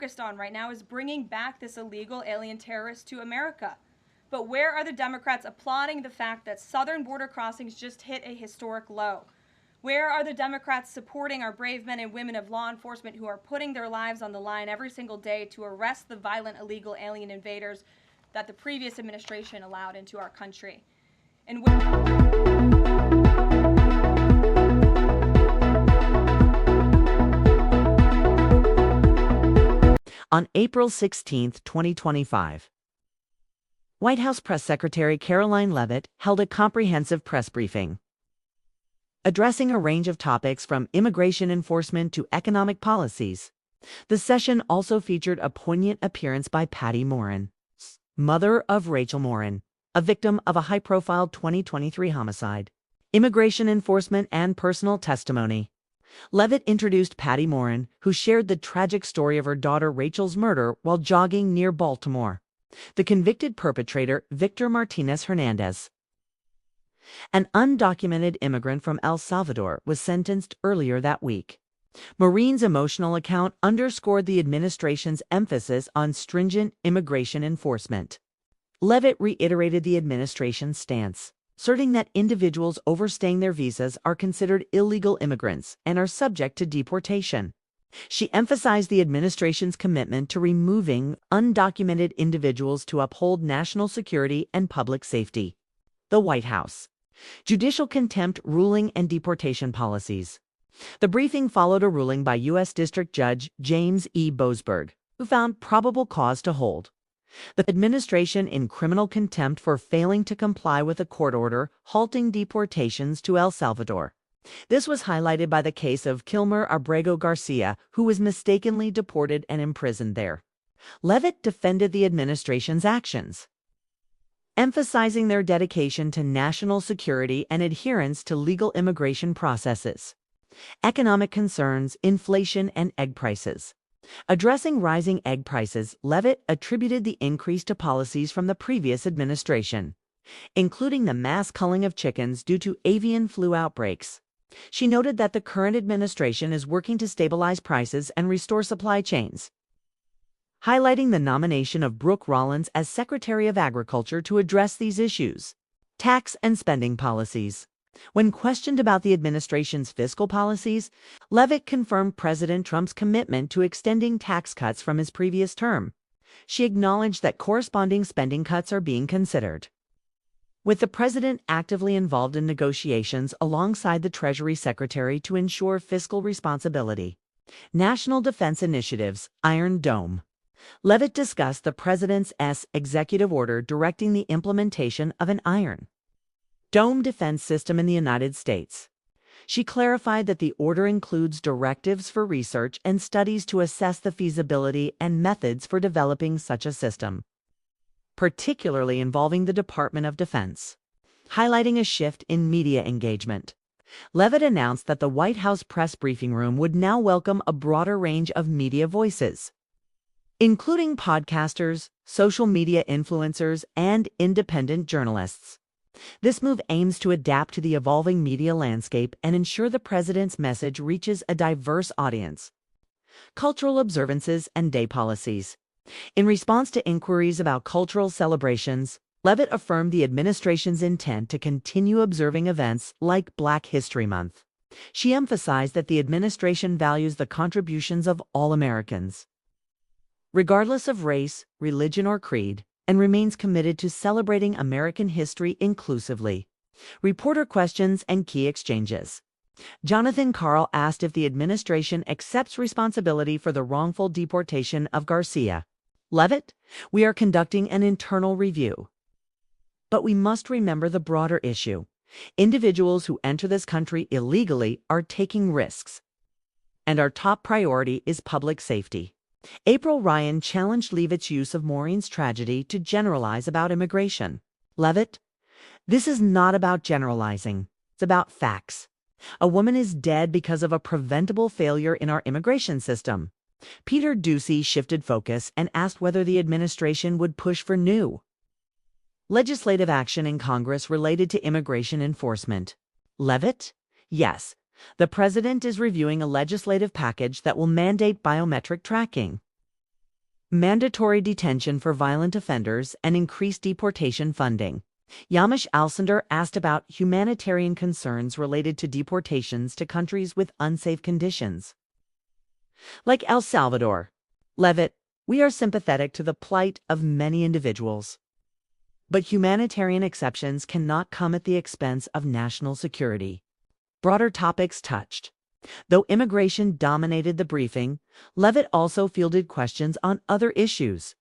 focused on right now is bringing back this illegal alien terrorist to America. But where are the Democrats applauding the fact that southern border crossings just hit a historic low? Where are the Democrats supporting our brave men and women of law enforcement who are putting their lives on the line every single day to arrest the violent illegal alien invaders that the previous administration allowed into our country? And On April 16, 2025, White House Press Secretary Karoline Leavitt held a comprehensive press briefing, addressing a range of topics from immigration enforcement to economic policies. The session also featured a poignant appearance by Patty Morin, mother of Rachel Morin, a victim of a high-profile 2023 homicide. Immigration enforcement and personal testimony. Leavitt introduced Patty Morin, who shared the tragic story of her daughter Rachel's murder while jogging near Baltimore. The convicted perpetrator, Victor Martinez Hernandez, an undocumented immigrant from El Salvador, was sentenced earlier that week. Morin's emotional account underscored the administration's emphasis on stringent immigration enforcement. Leavitt reiterated the administration's stance, asserting that individuals overstaying their visas are considered illegal immigrants and are subject to deportation. She emphasized the administration's commitment to removing undocumented individuals to uphold national security and public safety. The White House. Judicial contempt ruling and deportation policies. The briefing followed a ruling by U.S. District Judge James E. Boasberg, who found probable cause to hold the administration in criminal contempt for failing to comply with a court order halting deportations to El Salvador. This was highlighted by the case of Kilmer Abrego Garcia, who was mistakenly deported and imprisoned there. Leavitt defended the administration's actions, emphasizing their dedication to national security and adherence to legal immigration processes. Economic concerns, inflation, and egg prices. Addressing rising egg prices, Leavitt attributed the increase to policies from the previous administration, including the mass culling of chickens due to avian flu outbreaks. She noted that the current administration is working to stabilize prices and restore supply chains, highlighting the nomination of Brooke Rollins as Secretary of Agriculture to address these issues. Tax and spending policies. When questioned about the administration's fiscal policies, Leavitt confirmed President Trump's commitment to extending tax cuts from his previous term. She acknowledged that corresponding spending cuts are being considered, with the president actively involved in negotiations alongside the Treasury Secretary to ensure fiscal responsibility. National Defense Initiatives, Iron Dome. Leavitt discussed the president's executive order directing the implementation of an Iron Dome defense system in the United States. She clarified that the order includes directives for research and studies to assess the feasibility and methods for developing such a system, particularly involving the Department of Defense. Highlighting a shift in media engagement, Leavitt announced that the White House press briefing room would now welcome a broader range of media voices, including podcasters, social media influencers, and independent journalists. This move aims to adapt to the evolving media landscape and ensure the president's message reaches a diverse audience. Cultural observances and day policies. In response to inquiries about cultural celebrations, Leavitt affirmed the administration's intent to continue observing events like Black History Month. She emphasized that the administration values the contributions of all Americans, regardless of race, religion, or creed, and remains committed to celebrating American history inclusively. Reporter questions and key exchanges. Jonathan Karl asked if the administration accepts responsibility for the wrongful deportation of Garcia. Leavitt, we are conducting an internal review, but we must remember the broader issue. Individuals who enter this country illegally are taking risks, and our top priority is public safety. April Ryan challenged Leavitt's use of Maureen's tragedy to generalize about immigration. Leavitt, this is not about generalizing. It's about facts. A woman is dead because of a preventable failure in our immigration system. Peter Doocy shifted focus and asked whether the administration would push for new legislative action in Congress related to immigration enforcement. Leavitt, yes. The president is reviewing a legislative package that will mandate biometric tracking. mandatory detention for violent offenders, and increased deportation funding. Yamish Alcindor asked about humanitarian concerns related to deportations to countries with unsafe conditions, like El Salvador. Leavitt, we are sympathetic to the plight of many individuals, but humanitarian exceptions cannot come at the expense of national security. Broader topics touched. Though immigration dominated the briefing, Leavitt also fielded questions on other issues: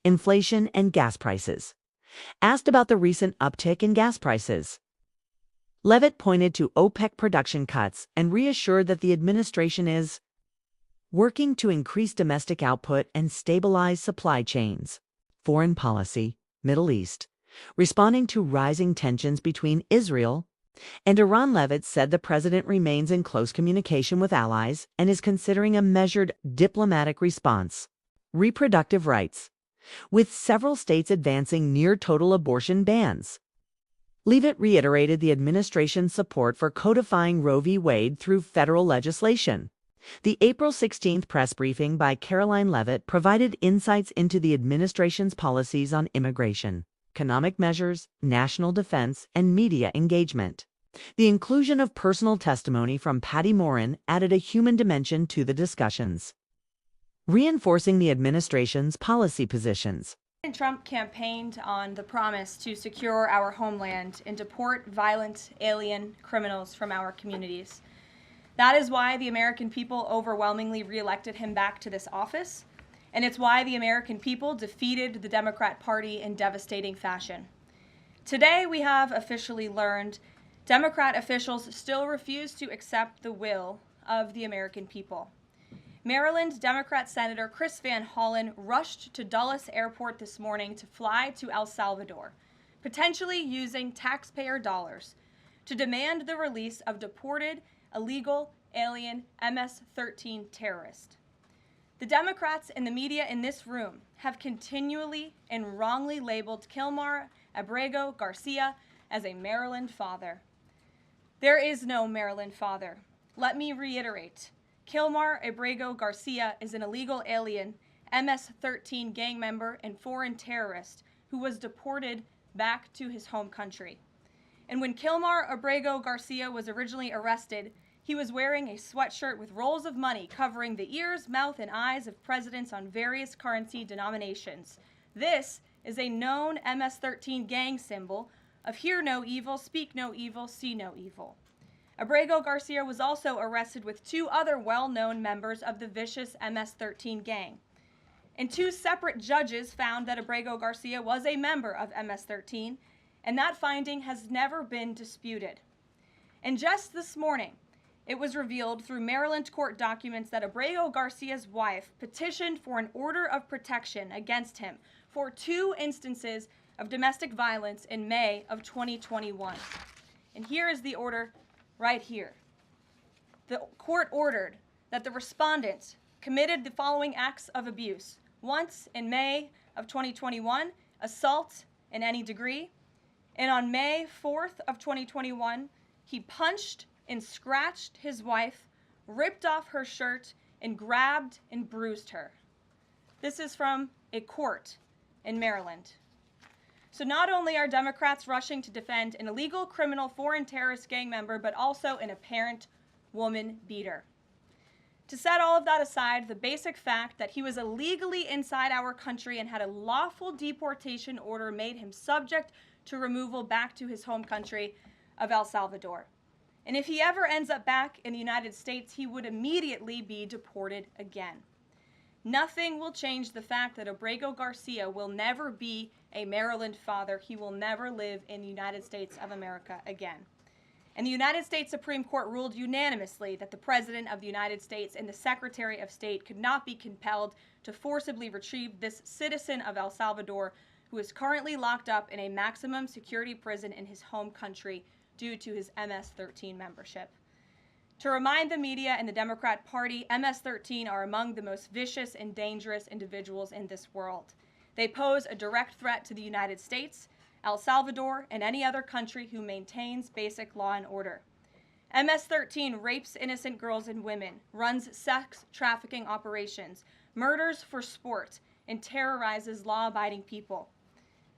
inflation and gas prices. Asked about the recent uptick in gas prices, Leavitt pointed to OPEC production cuts and reassured that the administration is working to increase domestic output and stabilize supply chains. Foreign policy, Middle East. Responding to rising tensions between Israel and Iran, Leavitt said the president remains in close communication with allies and is considering a measured diplomatic response. Reproductive rights. With several states advancing near total abortion bans, Leavitt reiterated the administration's support for codifying Roe v. Wade through federal legislation. The April 16th press briefing by Karoline Leavitt provided insights into the administration's policies on immigration, economic measures, national defense, and media engagement. The inclusion of personal testimony from Patty Morin added a human dimension to the discussions, reinforcing the administration's policy positions. President Trump campaigned on the promise to secure our homeland and deport violent alien criminals from our communities. That is why the American people overwhelmingly reelected him back to this office, and it's why the American people defeated the Democrat Party in devastating fashion. Today, we have officially learned Democrat officials still refuse to accept the will of the American people. Maryland Democrat Senator Chris Van Hollen rushed to Dulles Airport this morning to fly to El Salvador, potentially using taxpayer dollars, to demand the release of deported illegal alien MS-13 terrorist. The Democrats and the media in this room have continually and wrongly labeled Kilmar Abrego Garcia as a Maryland father. There is no Maryland father. Let me reiterate. Kilmar Abrego Garcia is an illegal alien, MS-13 gang member and foreign terrorist who was deported back to his home country. And when Kilmar Abrego Garcia was originally arrested, he was wearing a sweatshirt with rolls of money covering the ears, mouth, and eyes of presidents on various currency denominations. This is a known MS-13 gang symbol of hear no evil, speak no evil, see no evil. Abrego Garcia was also arrested with two other well-known members of the vicious MS-13 gang. And two separate judges found that Abrego Garcia was a member of MS-13, and that finding has never been disputed. And just this morning, it was revealed through Maryland court documents that Abrego Garcia's wife petitioned for an order of protection against him for 2 instances of domestic violence in May of 2021. And here is the order right here. The court ordered that the respondent committed the following acts of abuse. Once in May of 2021, assault in any degree. And on May 4th of 2021, he punched and scratched his wife, ripped off her shirt, and grabbed and bruised her. This is from a court in Maryland. So not only are Democrats rushing to defend an illegal criminal foreign terrorist gang member, but also an apparent woman beater. To set all of that aside, the basic fact that he was illegally inside our country and had a lawful deportation order made him subject to removal back to his home country of El Salvador. And if he ever ends up back in the United States, he would immediately be deported again. Nothing will change the fact that Abrego Garcia will never be a Maryland father. He will never live in the United States of America again. And the United States Supreme Court ruled unanimously that the President of the United States and the Secretary of State could not be compelled to forcibly retrieve this citizen of El Salvador who is currently locked up in a maximum security prison in his home country due to his MS-13 membership. To remind the media and the Democrat Party, MS-13 are among the most vicious and dangerous individuals in this world. They pose a direct threat to the United States, El Salvador, and any other country who maintains basic law and order. MS-13 rapes innocent girls and women, runs sex trafficking operations, murders for sport, and terrorizes law-abiding people.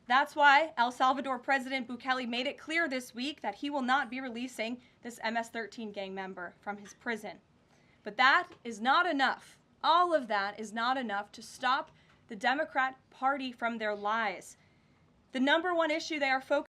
That's why El Salvador President Bukele made it clear this week that he will not be releasing this MS-13 gang member from his prison. But that is not enough. All of that is not enough to stop the Democrat Party from their lies. The number one issue they are focused